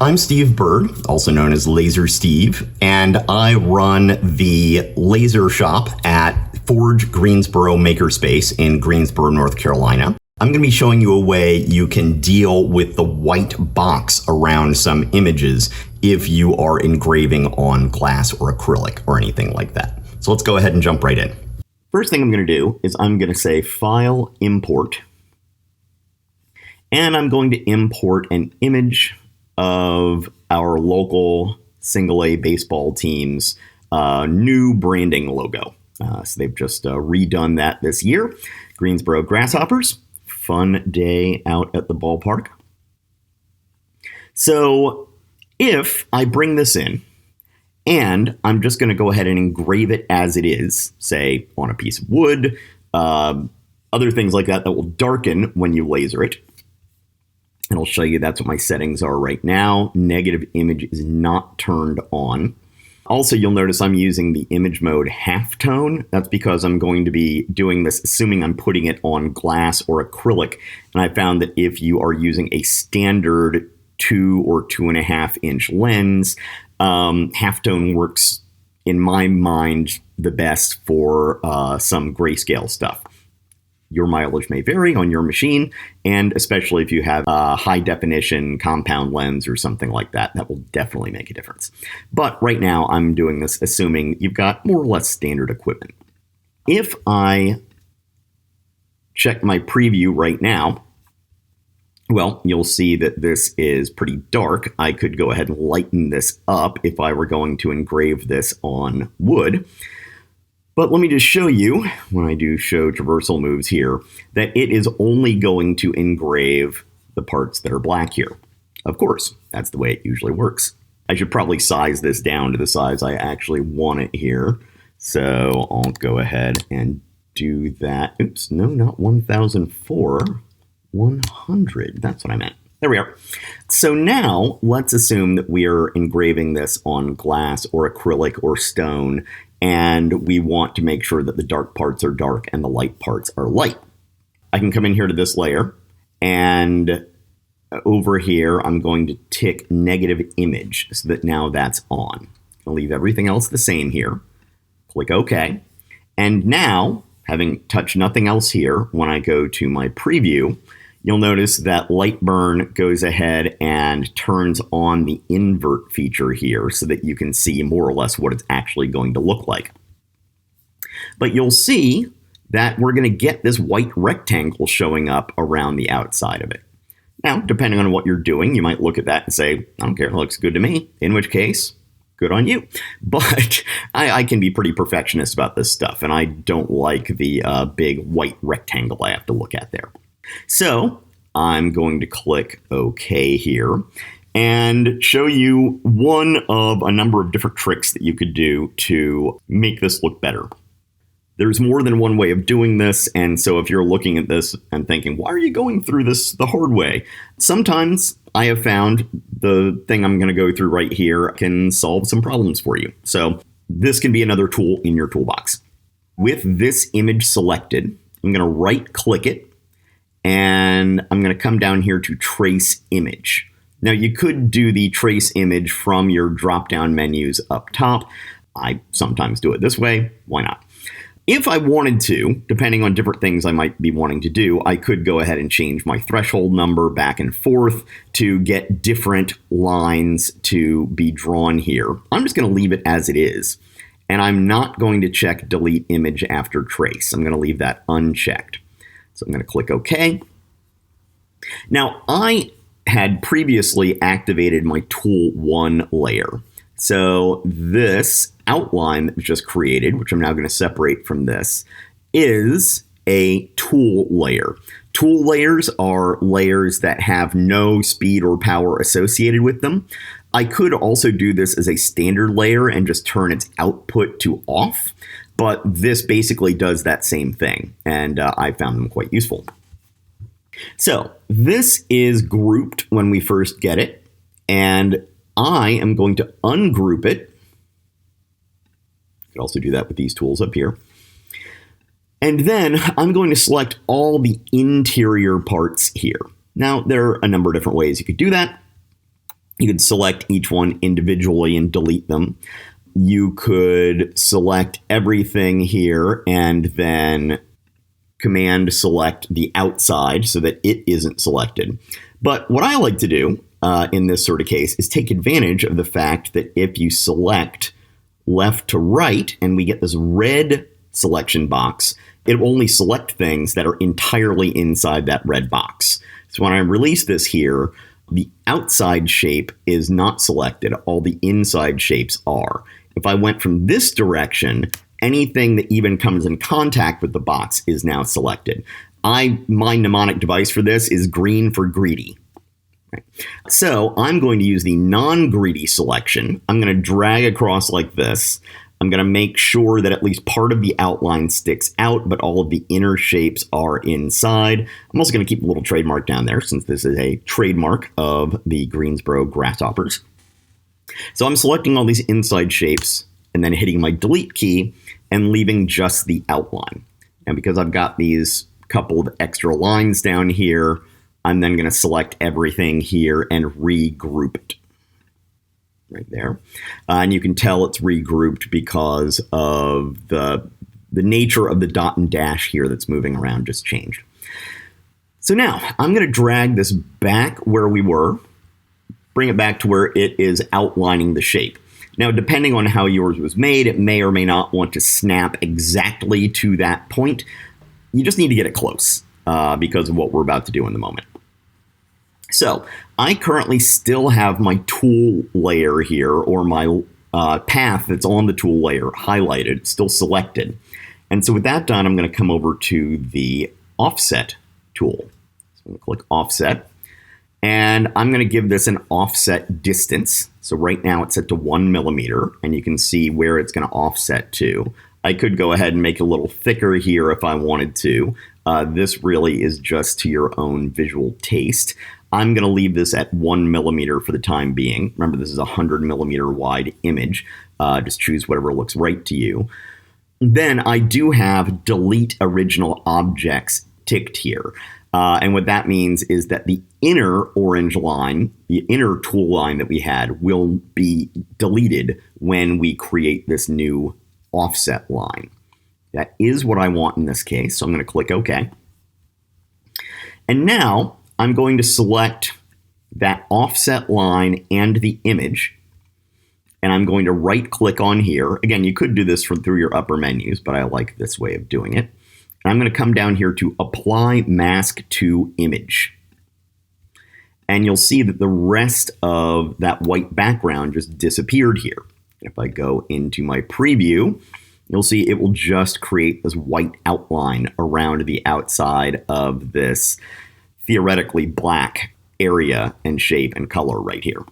I'm Steve Bird, also known as Laser Steve, and I run the laser shop at Forge Greensboro Makerspace in Greensboro, North Carolina. I'm going to be showing you a way you can deal with the white box around some images if you are engraving on glass or acrylic or anything like that. So let's go ahead and jump right in. First thing I'm going to do is I'm going to say File, Import, and I'm going to import an image of our local single-A baseball team's new branding logo. So they've just redone that this year. Greensboro Grasshoppers. Fun day out at the ballpark. So if I bring this in and I'm just going to go ahead and engrave it as it is, say on a piece of wood, other things like that will darken when you laser it. And I'll show you that's what my settings are right now. Negative image is not turned on. Also, you'll notice I'm using the image mode halftone. That's because I'm going to be doing this assuming I'm putting it on glass or acrylic. And I found that if you are using a standard 2 or 2.5 inch lens, halftone works, in my mind, the best for some grayscale stuff. Your mileage may vary on your machine, and especially if you have a high definition compound lens or something like that, that will definitely make a difference. But right now I'm doing this assuming you've got more or less standard equipment. If I check my preview right now, well, you'll see that this is pretty dark. I could go ahead and lighten this up if I were going to engrave this on wood. But let me just show you, when I do show traversal moves here, that it is only going to engrave the parts that are black here. Of course, that's the way it usually works. I should probably size this down to the size I actually want it here. So I'll go ahead and do that. Oops, no, not 1004, 100. That's what I meant. There we are. So now let's assume that we are engraving this on glass or acrylic or stone, and we want to make sure that the dark parts are dark and the light parts are light. I can come in here to this layer, and over here I'm going to tick negative image so that now that's on. I'll leave everything else the same here. Click OK. And now, having touched nothing else here, when I go to my preview, you'll notice that Lightburn goes ahead and turns on the invert feature here so that you can see more or less what it's actually going to look like. But you'll see that we're going to get this white rectangle showing up around the outside of it. Now, depending on what you're doing, you might look at that and say, I don't care, it looks good to me, in which case, good on you. But I can be pretty perfectionist about this stuff, and I don't like the big white rectangle I have to look at there. So I'm going to click OK here and show you one of a number of different tricks that you could do to make this look better. There's more than one way of doing this, and so if you're looking at this and thinking, why are you going through this the hard way? Sometimes I have found the thing I'm going to go through right here can solve some problems for you. So this can be another tool in your toolbox. With this image selected, I'm going to right-click it, and I'm going to come down here to Trace Image. Now, you could do the Trace Image from your drop-down menus up top. I sometimes do it this way. Why not? If I wanted to, depending on different things I might be wanting to do, I could go ahead and change my threshold number back and forth to get different lines to be drawn here. I'm just going to leave it as it is. And I'm not going to check Delete Image after Trace. I'm going to leave that unchecked. So I'm going to click OK. Now, I had previously activated my Tool 1 layer. So this outline that was just created, which I'm now going to separate from this, is a tool layer. Tool layers are layers that have no speed or power associated with them. I could also do this as a standard layer and just turn its output to off. But this basically does that same thing, and I found them quite useful. So this is grouped when we first get it, and I am going to ungroup it. You could also do that with these tools up here. And then I'm going to select all the interior parts here. Now, there are a number of different ways you could do that. You could select each one individually and delete them. You could select everything here and then command select the outside so that it isn't selected. But what I like to do in this sort of case is take advantage of the fact that if you select left to right and we get this red selection box, it will only select things that are entirely inside that red box. So when I release this here, the outside shape is not selected. All the inside shapes are. If I went from this direction, anything that even comes in contact with the box is now selected. My mnemonic device for this is green for greedy. Right. So I'm going to use the non-greedy selection. I'm going to drag across like this. I'm going to make sure that at least part of the outline sticks out, but all of the inner shapes are inside. I'm also going to keep a little trademark down there since this is a trademark of the Greensboro grasshoppers. So I'm selecting all these inside shapes and then hitting my delete key and leaving just the outline. And because I've got these couple of extra lines down here, I'm then going to select everything here and regroup it. Right there. And you can tell it's regrouped because of the nature of the dot and dash here that's moving around just changed. So now I'm going to drag this back where we were, bring it back to where it is outlining the shape. Now, depending on how yours was made, it may or may not want to snap exactly to that point. You just need to get it close because of what we're about to do in the moment. So I currently still have my tool layer here, or my path that's on the tool layer highlighted, still selected. And so with that done, I'm going to come over to the offset tool. So I'm going to click offset, and I'm going to give this an offset distance. So right now it's set to 1 millimeter, and you can see where it's going to offset to. I could go ahead and make it a little thicker here if I wanted to. This really is just to your own visual taste. I'm going to leave this at 1 millimeter for the time being. Remember, this is a 100 millimeter wide image. Just choose whatever looks right to you. Then I do have delete original objects ticked here. And what that means is that the inner orange line, the inner tool line that we had, will be deleted when we create this new offset line. That is what I want in this case. So I'm going to click OK. And now I'm going to select that offset line and the image, and I'm going to right click on here. Again, you could do this through your upper menus, but I like this way of doing it. And I'm going to come down here to apply mask to image. And you'll see that the rest of that white background just disappeared here. If I go into my preview, you'll see it will just create this white outline around the outside of this theoretically black area and shape and color right here.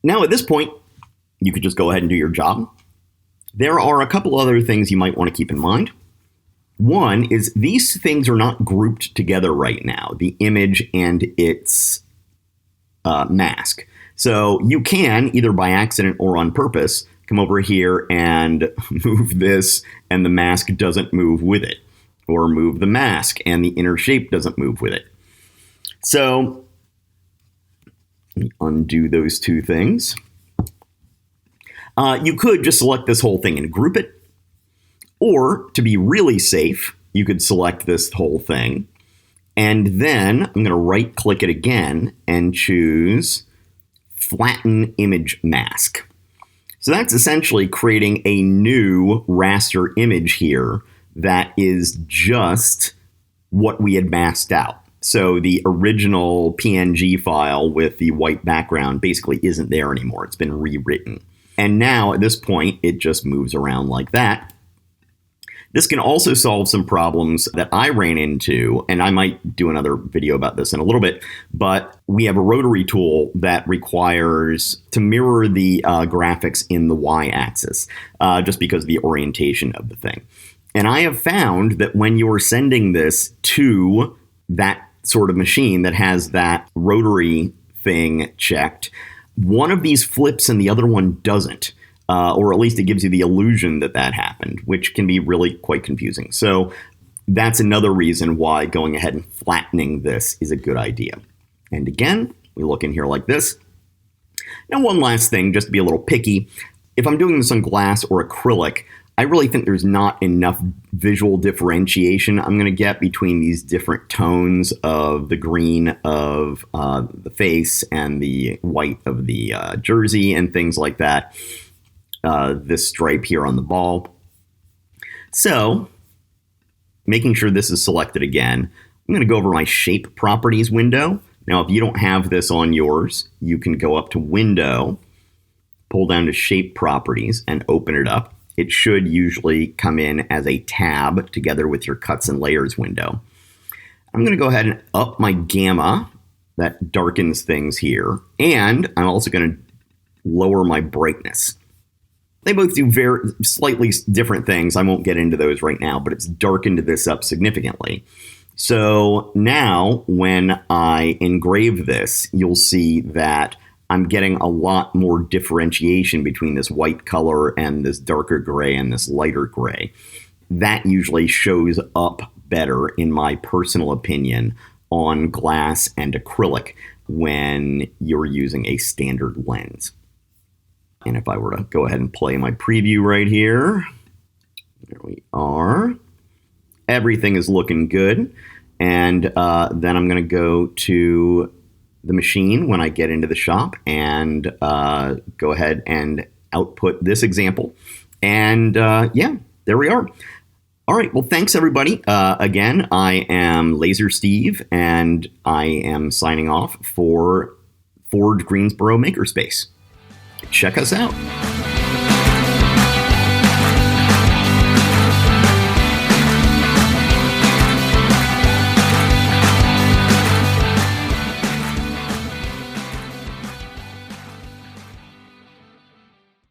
Now at this point, you could just go ahead and do your job. There are a couple other things you might want to keep in mind. One is these things are not grouped together right now, the image and its mask. So you can, either by accident or on purpose, come over here and move this and the mask doesn't move with it, or move the mask and the inner shape doesn't move with it. So let me undo those two things. You could just select this whole thing and group it. Or to be really safe, you could select this whole thing. And then I'm going to right click it again and choose flatten image mask. So that's essentially creating a new raster image here that is just what we had masked out. So the original PNG file with the white background basically isn't there anymore. It's been rewritten. And now at this point, it just moves around like that. This can also solve some problems that I ran into, and I might do another video about this in a little bit, but we have a rotary tool that requires to mirror the graphics in the y-axis, just because of the orientation of the thing. And I have found that when you're sending this to that sort of machine that has that rotary thing checked, one of these flips and the other one doesn't. Or at least it gives you the illusion that that happened, which can be really quite confusing. So that's another reason why going ahead and flattening this is a good idea. And again, we look in here like this. Now, one last thing, just to be a little picky. If I'm doing this on glass or acrylic, I really think there's not enough visual differentiation I'm going to get between these different tones of the green of the face and the white of the jersey and things like that. This stripe here on the ball. So, making sure this is selected again, I'm going to go over my shape properties window. Now, if you don't have this on yours, you can go up to Window, pull down to Shape Properties, and open it up. It should usually come in as a tab together with your Cuts and Layers window. I'm going to go ahead and up my gamma. That darkens things here. And I'm also going to lower my brightness. They both do very slightly different things. I won't get into those right now, but it's darkened this up significantly. So now when I engrave this, you'll see that I'm getting a lot more differentiation between this white color and this darker gray and this lighter gray. That usually shows up better, in my personal opinion, on glass and acrylic when you're using a standard lens. And if I were to go ahead and play my preview right here, there we are. Everything is looking good. And then I'm going to go to the machine when I get into the shop and go ahead and output this example. And yeah, there we are. All right. Well, thanks, everybody. Again, I am Laser Steve, and I am signing off for Forge Greensboro Makerspace. Check us out.